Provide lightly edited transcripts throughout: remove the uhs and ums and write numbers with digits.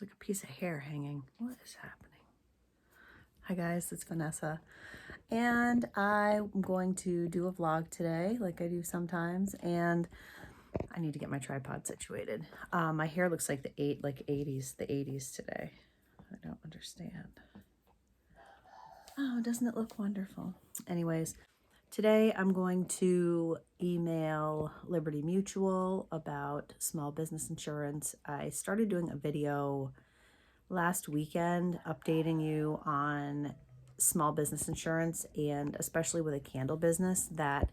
like a piece of hair hanging. What is happening? Hi guys, it's Vanessa. And I'm going to do a vlog today, like I do sometimes. And I need to get my tripod situated. My hair looks like the 80s today. I don't understand. Oh, doesn't it look wonderful? Anyways, today I'm going to email Liberty Mutual about small business insurance. I started doing a video last weekend updating you on small business insurance, and especially with a candle business, that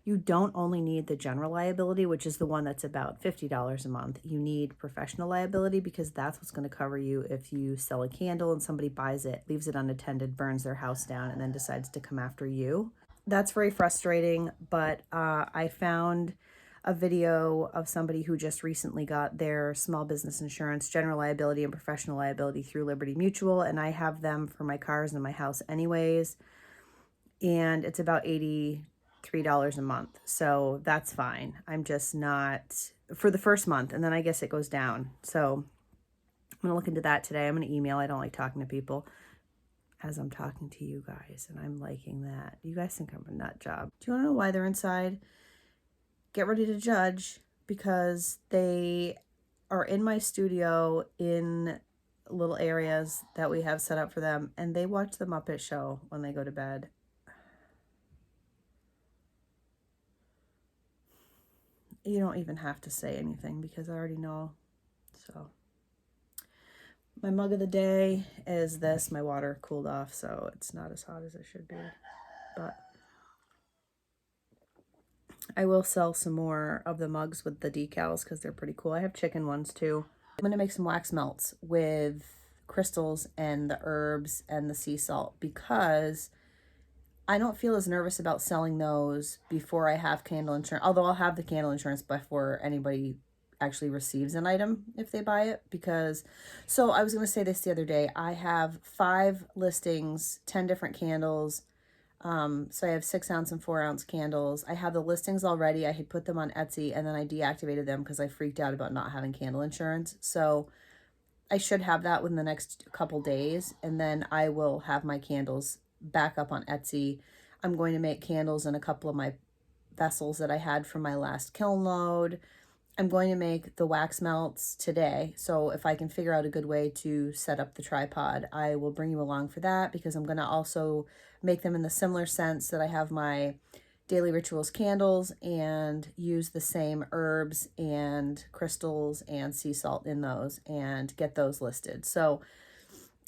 you don't only need the general liability, which is the one that's about $50 a month. You need professional liability because that's what's going to cover you if you sell a candle and somebody buys it, leaves it unattended, burns their house down, and then decides to come after you. That's very frustrating, but I found a video of somebody who just recently got their small business insurance, general liability and professional liability through Liberty Mutual, and I have them for my cars and my house anyways, and it's about $83 a month, so that's fine. I'm just not, for the first month, and then I guess it goes down, so I'm going to look into that today. I'm going to email. I don't like talking to people as I'm talking to you guys, and I'm liking that. You guys think I'm a nut job. Do you want to know why they're inside? Get ready to judge, because they are in my studio in little areas that we have set up for them, and they watch the Muppet Show when they go to bed. You don't even have to say anything because I already know. So my mug of the day is this. My water cooled off, so it's not as hot as it should be, but I will sell some more of the mugs with the decals because they're pretty cool. I have chicken ones too. I'm going to make some wax melts with crystals and the herbs and the sea salt, because I don't feel as nervous about selling those before I have candle insurance, although I'll have the candle insurance before anybody actually receives an item if they buy it. Because, so I was going to say this the other day, I have 5 listings, 10 different candles. So I have 6-ounce and 4-ounce candles. I have the listings already. I had put them on Etsy and then I deactivated them because I freaked out about not having candle insurance. So I should have that within the next couple days, and then I will have my candles back up on Etsy. I'm going to make candles in a couple of my vessels that I had from my last kiln load. I'm going to make the wax melts today, so if I can figure out a good way to set up the tripod, I will bring you along for that, because I'm going to also make them in the similar sense that I have my Daily Rituals candles and use the same herbs and crystals and sea salt in those and get those listed. So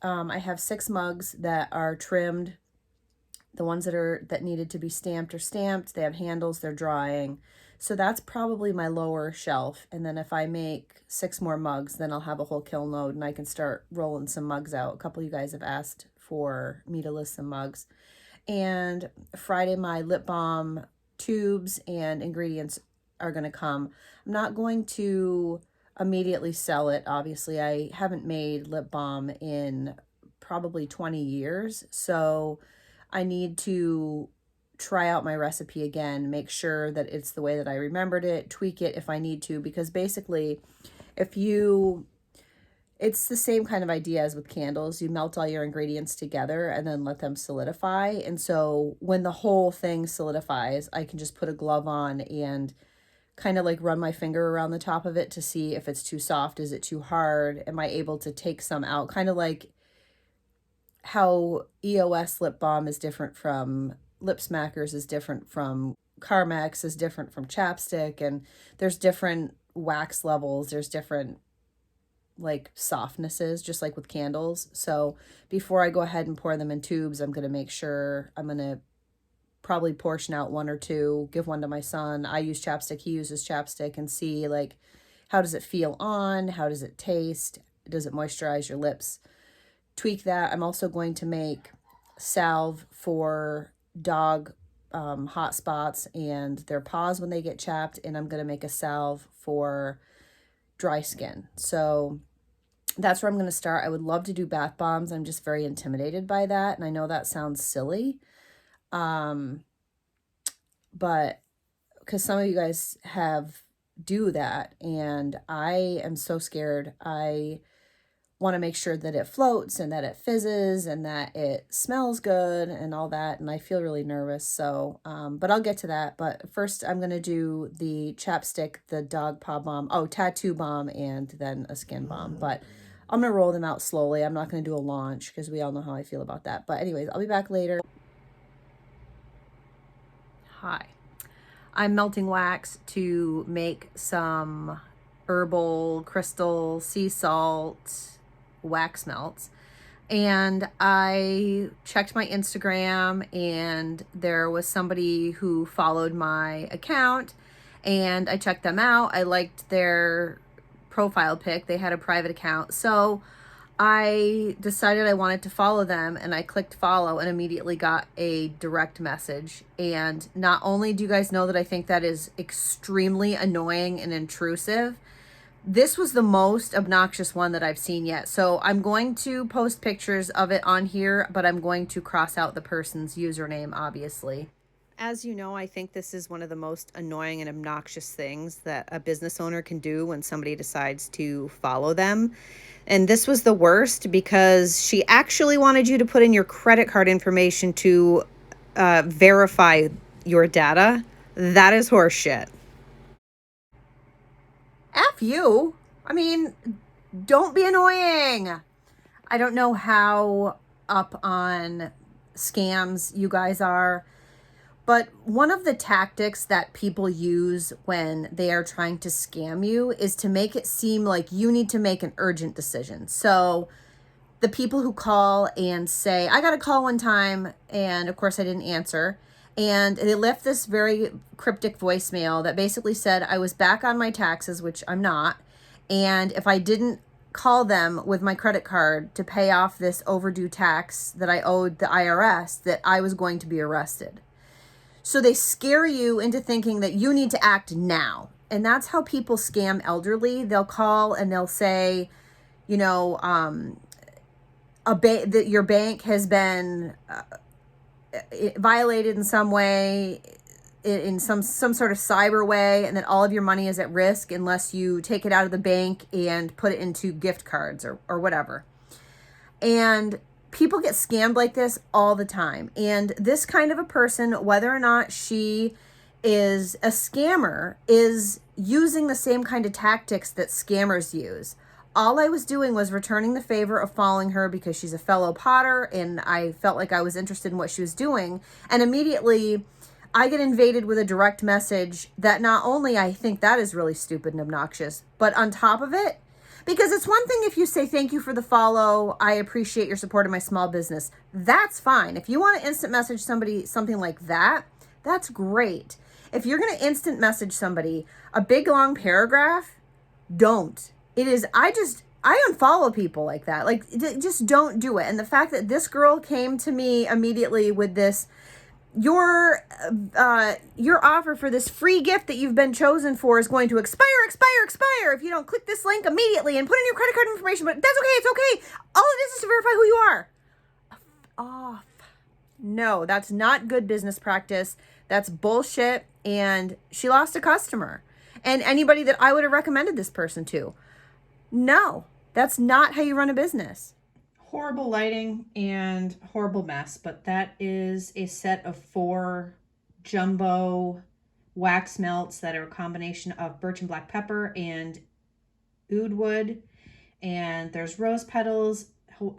I have 6 mugs that are trimmed. The ones that needed to be stamped are stamped. They have handles, they're drying. So that's probably my lower shelf. And then if I make 6 more mugs, then I'll have a whole kiln load and I can start rolling some mugs out. A couple of you guys have asked for me to list some mugs. And Friday, my lip balm tubes and ingredients are going to come. I'm not going to immediately sell it. Obviously, I haven't made lip balm in probably 20 years. So I need to try out my recipe again, make sure that it's the way that I remembered it, tweak it if I need to, because basically it's the same kind of idea as with candles. You melt all your ingredients together and then let them solidify. And so when the whole thing solidifies, I can just put a glove on and kind of like run my finger around the top of it to see if it's too soft, is it too hard, am I able to take some out? Kind of like how EOS lip balm is different from Lip Smackers, is different from Carmex, is different from chapstick, and there's different wax levels, there's different like softnesses, just like with candles. So before I go ahead and pour them in tubes, I'm going to make sure, I'm going to probably portion out 1 or 2, give one to my son. I use chapstick, he uses chapstick, and see like, how does it feel on? How does it taste? Does it moisturize your lips? Tweak that. I'm also going to make salve for dog hot spots and their paws when they get chapped, and I'm going to make a salve for dry skin. So that's where I'm going to start. I would love to do bath bombs. I'm just very intimidated by that, and I know that sounds silly, but because some of you guys do that, and I am so scared. I want to make sure that it floats and that it fizzes and that it smells good and all that. And I feel really nervous. So, but I'll get to that. But first I'm going to do the chapstick, the dog paw balm, tattoo balm, and then a skin balm. But I'm going to roll them out slowly. I'm not going to do a launch because we all know how I feel about that. But anyways, I'll be back later. Hi. I'm melting wax to make some herbal crystal sea salt wax melts, and I checked my Instagram and there was somebody who followed my account and I checked them out. I liked their profile pic. They had a private account, so I decided I wanted to follow them, and I clicked follow and immediately got a direct message. And not only do you guys know that I think that is extremely annoying and intrusive, this was the most obnoxious one that I've seen yet. So I'm going to post pictures of it on here, but I'm going to cross out the person's username, obviously. As you know, I think this is one of the most annoying and obnoxious things that a business owner can do when somebody decides to follow them. And this was the worst because she actually wanted you to put in your credit card information to verify your data. That is horseshit. F you. I mean, don't be annoying. I don't know how up on scams you guys are, but one of the tactics that people use when they are trying to scam you is to make it seem like you need to make an urgent decision. So the people who call and say, I got a call one time, and of course I didn't answer, and they left this very cryptic voicemail that basically said I was back on my taxes, which I'm not, and if I didn't call them with my credit card to pay off this overdue tax that I owed the IRS, that I was going to be arrested. So they scare you into thinking that you need to act now. And that's how people scam elderly. They'll call and they'll say, you know, that your bank has been violated in some way, in some sort of cyber way, and that all of your money is at risk unless you take it out of the bank and put it into gift cards or whatever. And people get scammed like this all the time. And this kind of a person, whether or not she is a scammer, is using the same kind of tactics that scammers use. All I was doing was returning the favor of following her because she's a fellow Potter and I felt like I was interested in what she was doing. And immediately I get invaded with a direct message that not only I think that is really stupid and obnoxious, but on top of it, because it's one thing if you say, thank you for the follow, I appreciate your support of my small business. That's fine. If you want to instant message somebody something like that, that's great. If you're going to instant message somebody a big long paragraph, don't. It is, I unfollow people like that. Like, just don't do it. And the fact that this girl came to me immediately with this, your offer for this free gift that you've been chosen for is going to expire if you don't click this link immediately and put in your credit card information. But that's okay. It's okay. All it is to verify who you are. Off. No, that's not good business practice. That's bullshit. And she lost a customer. And anybody that I would have recommended this person to. No, that's not how you run a business. Horrible lighting and horrible mess, but that is a set of 4 jumbo wax melts that are a combination of birch and black pepper and oud wood. And there's rose petals,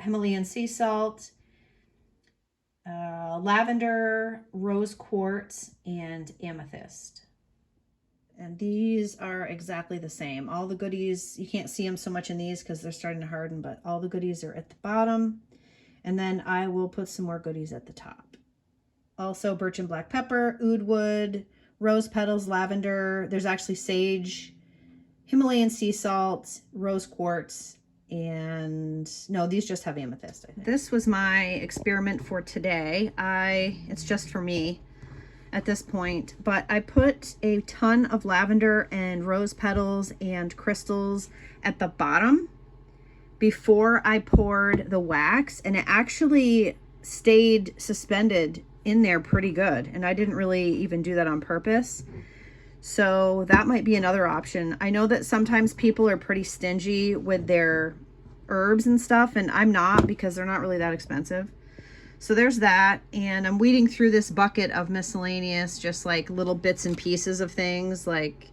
Himalayan sea salt, lavender, rose quartz, and amethyst. And these are exactly the same. All the goodies, you can't see them so much in these because they're starting to harden, but all the goodies are at the bottom. And then I will put some more goodies at the top. Also birch and black pepper, oud wood, rose petals, lavender. There's actually sage, Himalayan sea salt, rose quartz, and no, these just have amethyst, I think. This was my experiment for today. It's just for me at this point, but I put a ton of lavender and rose petals and crystals at the bottom before I poured the wax, and it actually stayed suspended in there pretty good, and I didn't really even do that on purpose. So that might be another option. I know that sometimes people are pretty stingy with their herbs and stuff, and I'm not, because they're not really that expensive. So there's that, and I'm weeding through this bucket of miscellaneous, just like little bits and pieces of things like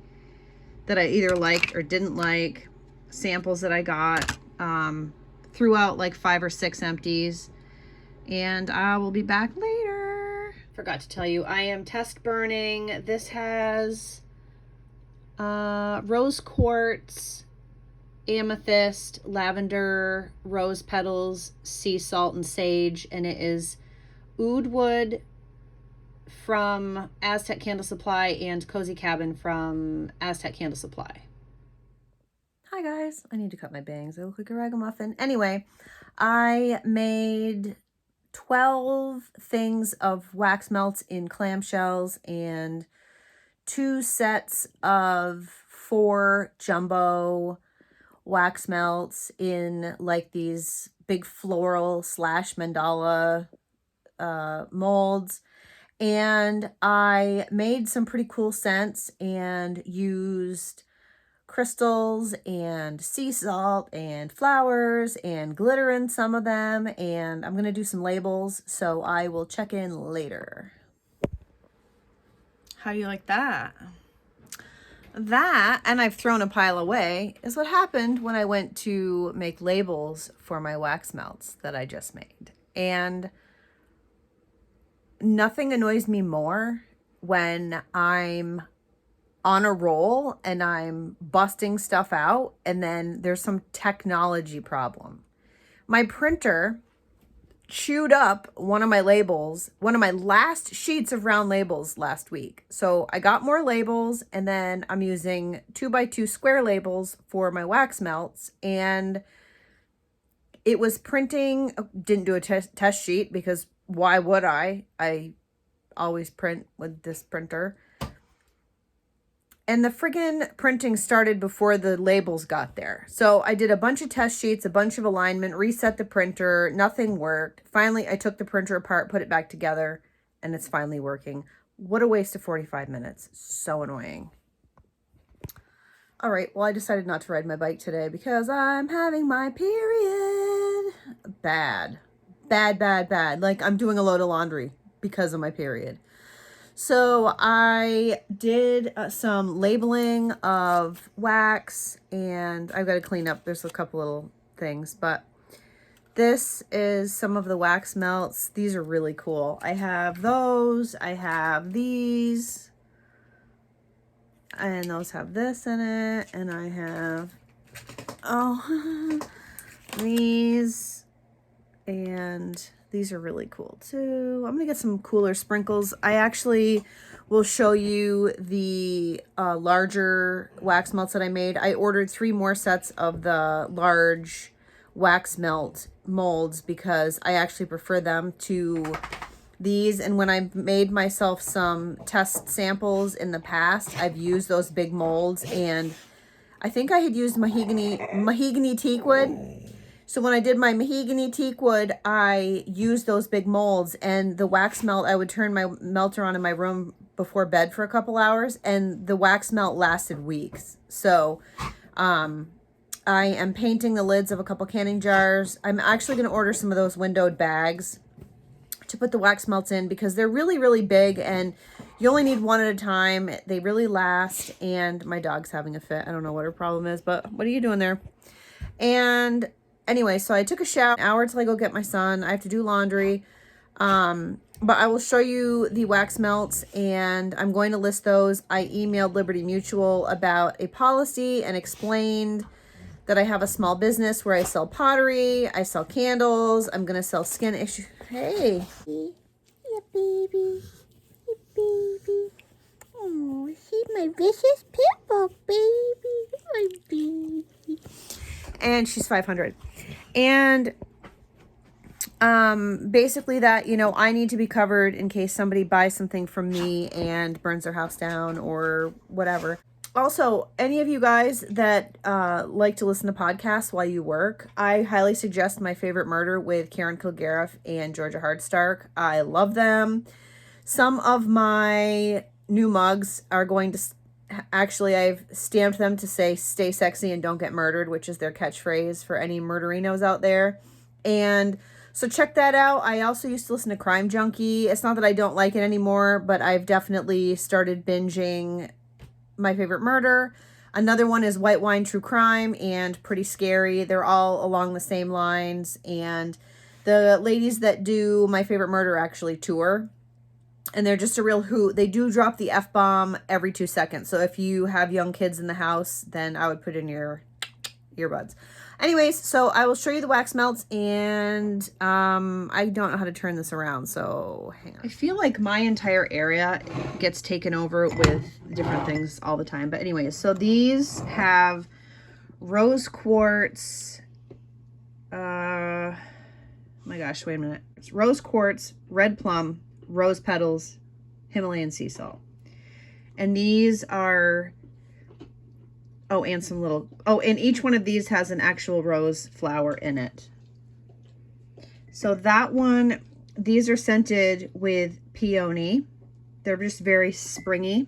that I either liked or didn't like, samples that I got, threw out like 5 or 6 empties, and I will be back later. Forgot to tell you, I am test burning. This has rose quartz, amethyst, lavender, rose petals, sea salt, and sage, and it is oud wood from Aztec Candle Supply and Cozy Cabin from Aztec Candle Supply. Hi guys, I need to cut my bangs. I look like a ragamuffin. Anyway, I made 12 things of wax melts in clamshells and 2 sets of 4 jumbo wax melts in like these big floral / mandala molds. And I made some pretty cool scents and used crystals and sea salt and flowers and glitter in some of them. And I'm going to do some labels, so I will check in later. How do you like that? That, and I've thrown a pile away, is what happened when I went to make labels for my wax melts that I just made. And nothing annoys me more when I'm on a roll and I'm busting stuff out and then there's some technology problem. My printer chewed up one of my labels, one of my last sheets of round labels last week. So I got more labels, and then I'm using 2x2 square labels for my wax melts, and it was printing. Didn't do a test sheet because why would I? I always print with this printer. And the friggin' printing started before the labels got there. So I did a bunch of test sheets, a bunch of alignment, reset the printer, nothing worked. Finally, I took the printer apart, put it back together, and it's finally working. What a waste of 45 minutes. So annoying. All right, well, I decided not to ride my bike today because I'm having my period. Bad. Bad, bad, bad. Like I'm doing a load of laundry because of my period. So I did some labeling of wax, and I've got to clean up. There's a couple little things, but this is some of the wax melts. These are really cool. I have those. I have these. And those have this in it. And I have, these. And these are really cool too. I'm gonna get some cooler sprinkles. I actually will show you the larger wax melts that I made. I ordered 3 more sets of the large wax melt molds because I actually prefer them to these. And when I've made myself some test samples in the past, I've used those big molds, and I think I had used mahogany teak wood. So when I did my mahogany teak wood, I used those big molds, and the wax melt, I would turn my melter on in my room before bed for a couple hours, and the wax melt lasted weeks. So I am painting the lids of a couple canning jars. I'm actually going to order some of those windowed bags to put the wax melts in because they're really, really big, and you only need one at a time. They really last, and my dog's having a fit. I don't know what her problem is, but what are you doing there? And anyway, so I took a shower, an hour till I go get my son. I have to do laundry. But I will show you the wax melts, and I'm going to list those. I emailed Liberty Mutual about a policy and explained that I have a small business where I sell pottery, I sell candles, I'm going to sell skin issue. Hey. Yeah, baby. Hey, baby. Oh, see my vicious pimple, baby. My baby. And she's 500. And basically that, you know, I need to be covered in case somebody buys something from me and burns their house down or whatever. Also, any of you guys that like to listen to podcasts while you work, I highly suggest My Favorite Murder with Karen Kilgariff and Georgia Hardstark. I love them. Some of my new mugs are going to Actually, I've stamped them to say stay sexy and don't get murdered, which is their catchphrase for any murderinos out there. And so check that out. I also used to listen to Crime Junkie. It's not that I don't like it anymore, but I've definitely started binging My Favorite Murder. Another one is White Wine True Crime and Pretty Scary. They're all along the same lines. And the ladies that do My Favorite Murder actually tour. And they're just a real hoot. They do drop the F-bomb every 2 seconds. So if you have young kids in the house, then I would put in your earbuds. Anyways, so I will show you the wax melts, and I don't know how to turn this around, so hang on. I feel like my entire area gets taken over with different things all the time. But anyways, so these have rose quartz. My gosh, wait a minute. It's rose quartz, red plum, rose petals, Himalayan sea salt. And these are, oh, and some little, oh, and each one of these has an actual rose flower in it. So that one, these are scented with peony. They're just very springy.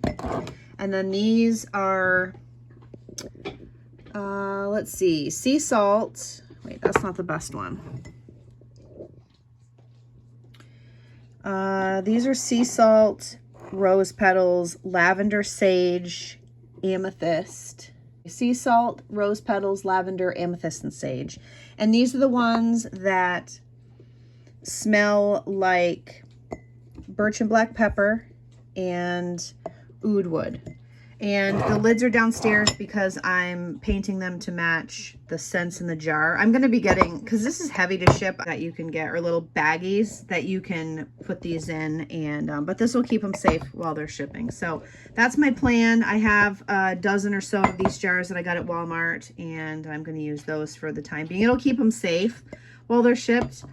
And then these are, let's see, sea salt. Wait, that's not the best one. These are sea salt, rose petals, lavender, sage, amethyst. Sea salt, rose petals, lavender, amethyst, and sage. And these are the ones that smell like birch and black pepper and oud wood. And the lids are downstairs because I'm painting them to match the scents in the jar. I'm going to be getting, because this is heavy to ship, that you can get, or little baggies that you can put these in. And but this will keep them safe while they're shipping. So that's my plan. I have a dozen or so of these jars that I got at Walmart, and I'm going to use those for the time being. It'll keep them safe while they're shipped.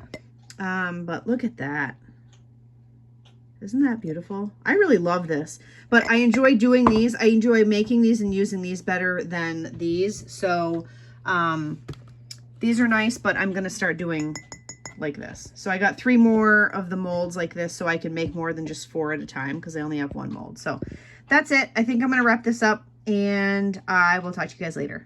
But look at that. Isn't that beautiful? I really love this, but I enjoy doing these. I enjoy making these and using these better than these. So these are nice, but I'm going to start doing like this. So I got 3 more of the molds like this so I can make more than just 4 at a time because I only have 1 mold. So that's it. I think I'm going to wrap this up, and I will talk to you guys later.